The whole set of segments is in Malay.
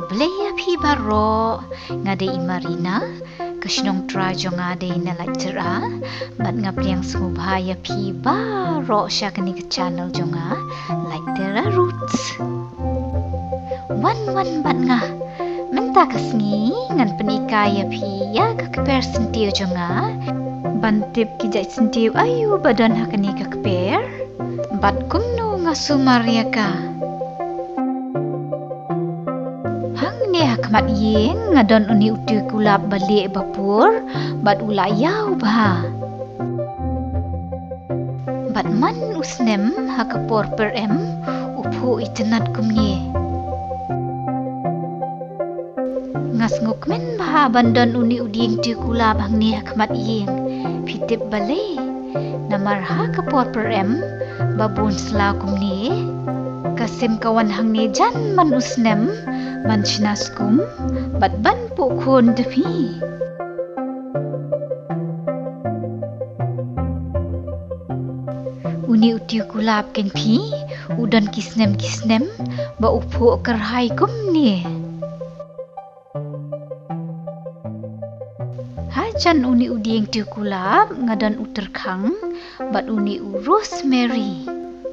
Bleya phi baro ngade imarina kashnong trajo ngade na lacera bat ngapriang smubhaya phi baro shakani ke channel jonga like tera roots wan bat nga menta kasngi ngan penikaya phi ya ka persentiu jonga bantip kijai sentiu ayu badan hakani ka per bat kumno ngasumaria ka Akmat yeng ngadon uni utu kulap balik bapur bat ulayau bah bat man usnem hakapor per upu itenat kumni ngas ngukmen bah bandon uni uding tu kulap hangni akmat yeng pitip balik namar hakapor per babun sela kumni kasim kawan hangni jan man usnem man shinaskum bat ban po kun defi uni utiu kulap ken pi udan kisnem ba upo kerhai kum ni hajan uni udieng tiu kulap ngadan uterkang bat uni urus Mary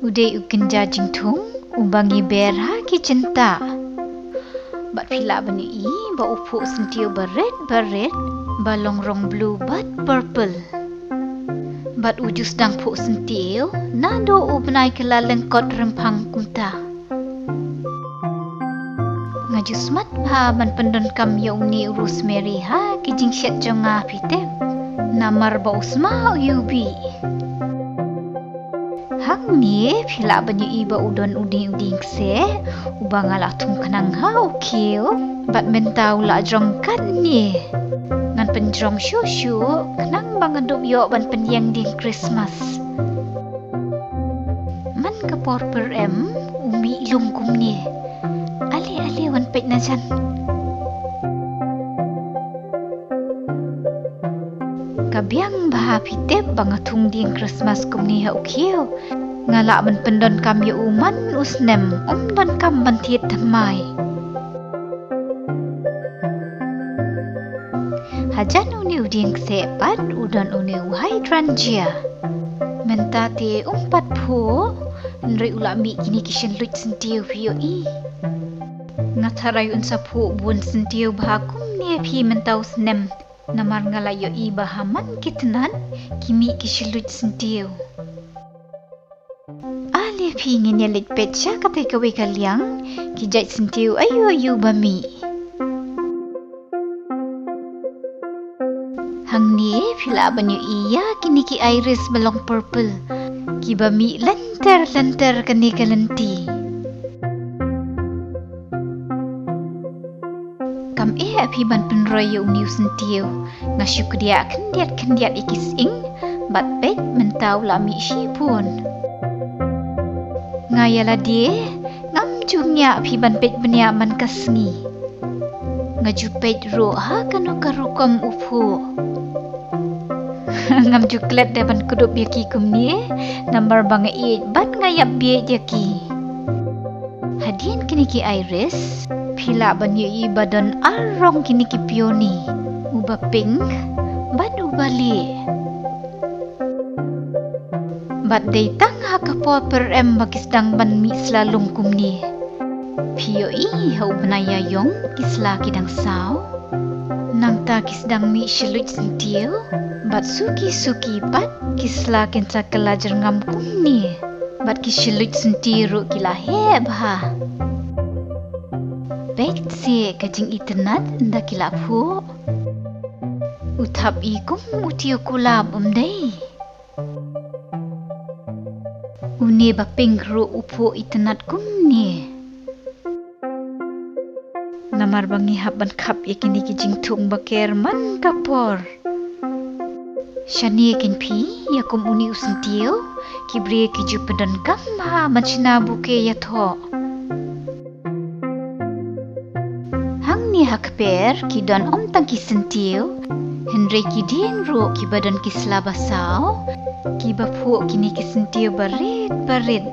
udai ukenja jingtung umbangi berha ki cinta bat pila bani ba upu sentiu baret balong rong blue bat purple bat ujus dang pu sentiu nado ubnai kelaleng kot rempang kumta ngajus mat ba ban pendon kam ya uni rosemary ha kijing shet jonga pite namar ba usma yubi hang ni pila bani iba udon uding se ubang ala tum kanang ha ukio bat mentau la jongkat ni ngan penjong shushu kanang bang adup yo ban penyang ding Christmas man kapor per umi lungkum ni ali wan pet najan kabiang bah pitep bang atung ding Christmas kum ni ha ukio ngala ban pendon kam yo uman usnem dan kam ban tiet tamai hajan uni uding sepat udan uni hydrangea mentate umpat phu nri ulami kini kishen lut sentiu pio ngatarai unsa phu bun sentiu bahakum ne phi mentau snem namar ngalayo bahaman kitnan kimi kishelut sentiu ali phi ngenelit petcha katai kawe kaliang kijai sentiu ayu bami hang ni pila banyu iya kini ki iris belong purple ki bami lenter kani kalenti kam phi ban penroyo uniu sentiu ngasyuk dia kendiat ikis ing bat pet mentau lami shipun ngayala dia ngam jungnya phi ban pet benia man kasngi ngajupet ro ha kanu karukom upu ngam juklet depan kudup yaki kumni nambar bang bat ngayap biye yaki hadian kini ki iris pila banyu badan arong kini ki pioni uba pink bat ubali bat deitang hakapo per bakisdang ban mi slalung kumni pio hau benaya yong kisla kidang sao nang ta kisdang mi shelut sentiu bat suki bat kisla kensa kelajar ngam kumni bat kishelut sentiru kila hebha Bek si kajing internet nda kila pu utap ikum utio kulab umdai uni ba pingru upu internet kumni namar bangi haban kap yakini kijing tung baker man kapor shani kin pi yakum uni usentio kibri kiju pedan kam ma machina buke yatho ni hakper ki don tangki sentiu Henry ki ding ro ki badan ki selabasau ki bapu kini ki sentiu barit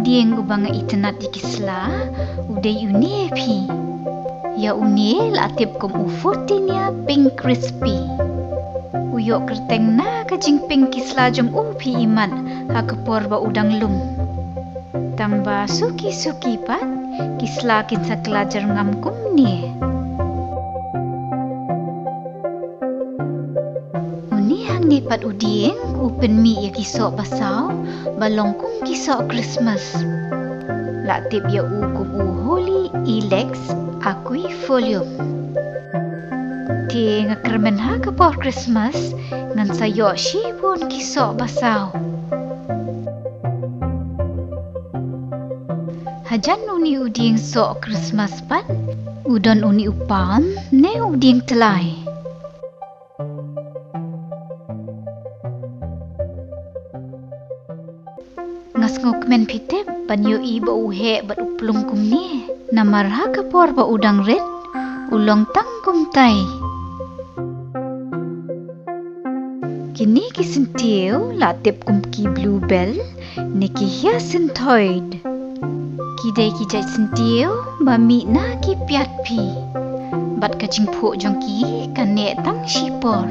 udieng ubanga itanat ikisla udai unie pi. Ya unie la atip kum ufotinya pink crispy. Uyok kerteng na kajing pink kisla jong upi iman ha kapor ba udang lum. Tangba suki-suki pat kisla kinsa kelajar ngam kum ni. Uni hang ni pat udieng upen mi ya kisok basau balong kum kisok Christmas. La tip ya kum holy elex aquifolium. Ti ngakermen ha kapor Christmas ngan sayo shi pun kisok basau. Hajan uni udieng sok Christmas pan, udon uni upan ne udieng telai. Ngas ngokmen pitep banyo iba uhe bat uplung kum ni. Namar ha kapor ba udang red, ulong tang kum tai. Kini kisentiu latip kum ki bluebell, niki hyacintoid. Kidai kijai sentiu bami na ki piat pi. Bat kajing po jong ki kane tang shipor.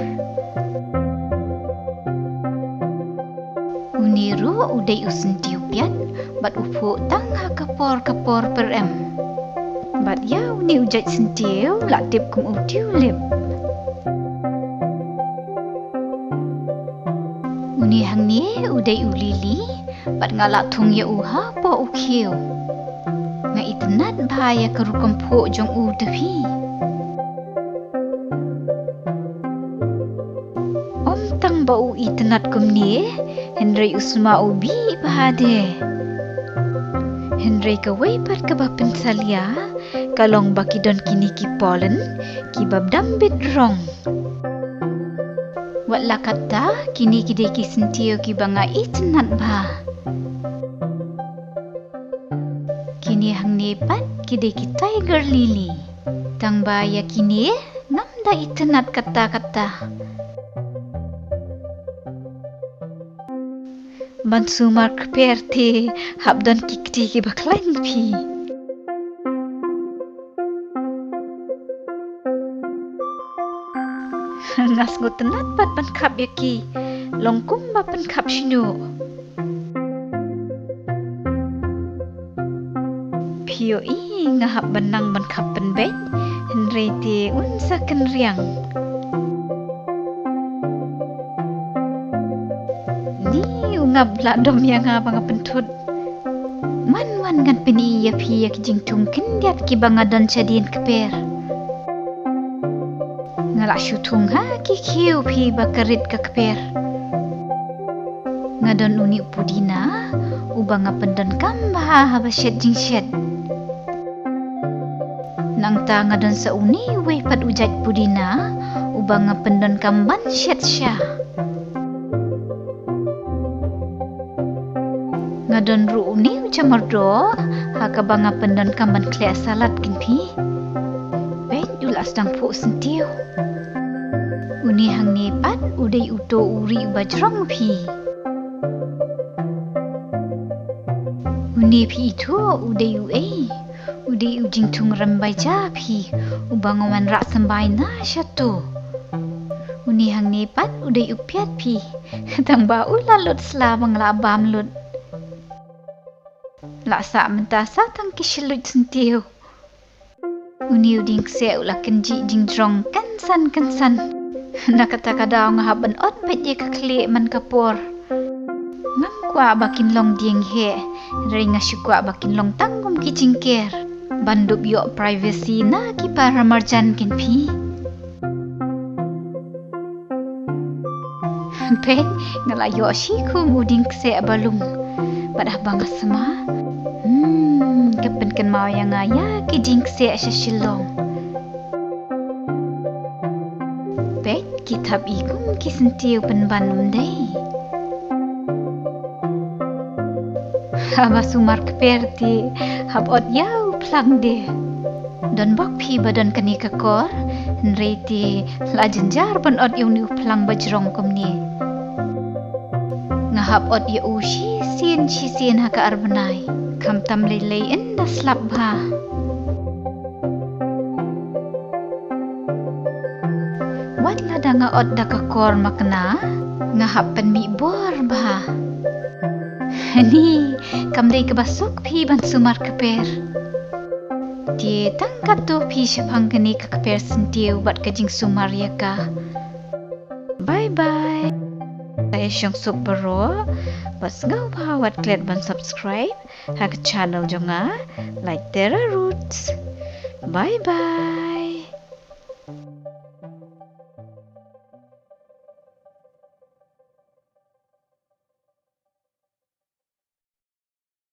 Uniru udai usentiu piat bat upo tang ha kapor per em. Bat ya uni ujai sentiu latip kum utiu lip. Uni hang ni udai ulili bat ngalak thung ya uha po ukiu. Nga itanat bahaya kerukom po jong u tepi. Om tang bau itanat kum ni Henry usma ubi bahade. Henry kawai pat kabapen salia kalong bakidon kini ki pollen ki babdam bit rong. Wat lakata kini kidai ki sentio ki banga itanat bah. Kini hang nepat kidai ki tiger lily. Tang baya kini ngamda itanat kata-kata. Bansu mark perti habdan kikti ki baklain pi. Ngas ngutenat pat ban kap yaki. Longkum ba pan kap shinu. Pio i ngahap benang ban kap pen bed. Henry ti unsa ken riang. Ni ungap ladom yang abang pentut. Man ngan peni ya pi ya kijing tungkin diat ki bangadon chadin keper. Ngalak syutung ha ki kiu pi bakarit ke keper. Ngadon uni upudina ubang apendon kamba habasyat jing syat. Nang ta ngadon sa uni we pat ujat pudina ubang apendon kamban syat syah. Ngadon ru uni ucamardo hakabang apendon kamban klea salat kinpi. Bet ulas dang po sentiu. Uni hang nepat udai uto uri bajrong pi. Uni pi itu udai udai ujing tung rambai japi ubang oman rak sambai na syatu. Uni hang nepat udai upiat pi tang bau lalut selabang labam lut. Laksa mentasa tang kishilut sentiu. Uni uding se ulakan jing drong kansan. Nakata kadao ngahaban ot pet ye kakle man kapor. Ngam kwa bakin long dieng he, ringa syukwa bakin long tanggum ki jingker. Bandup yo privacy na ki para marjan kin pi. Pet ngalayo shiku muding se balung. Padah bangas sama. Kapan kan mau yang ngaya ki jing se syashilong. Bet kitab ikum kisentiu penbanum dei. Haba sumar keperti hab ot yau plang de. Don bak pi badan kani kakor nreti lajenjar ban ot yung ni plang bajrong komni. Ngahab ot ya ushi sien haka arbanai. kam tam lei in da slap ba. Wat la da nga od da ka kor makna nga hapan mi bor ba. Ni kam dei ka basuk phi ban sumar kaper. Tie tangkat tu phi shapang kani ka kaper sentiu bat ka jing sumar ya ka. Bye bye. Saya syong suk bero. Bas ngau bahawat klet ban subscribe ha ke channel jonga like Terra Roots. Bye bye.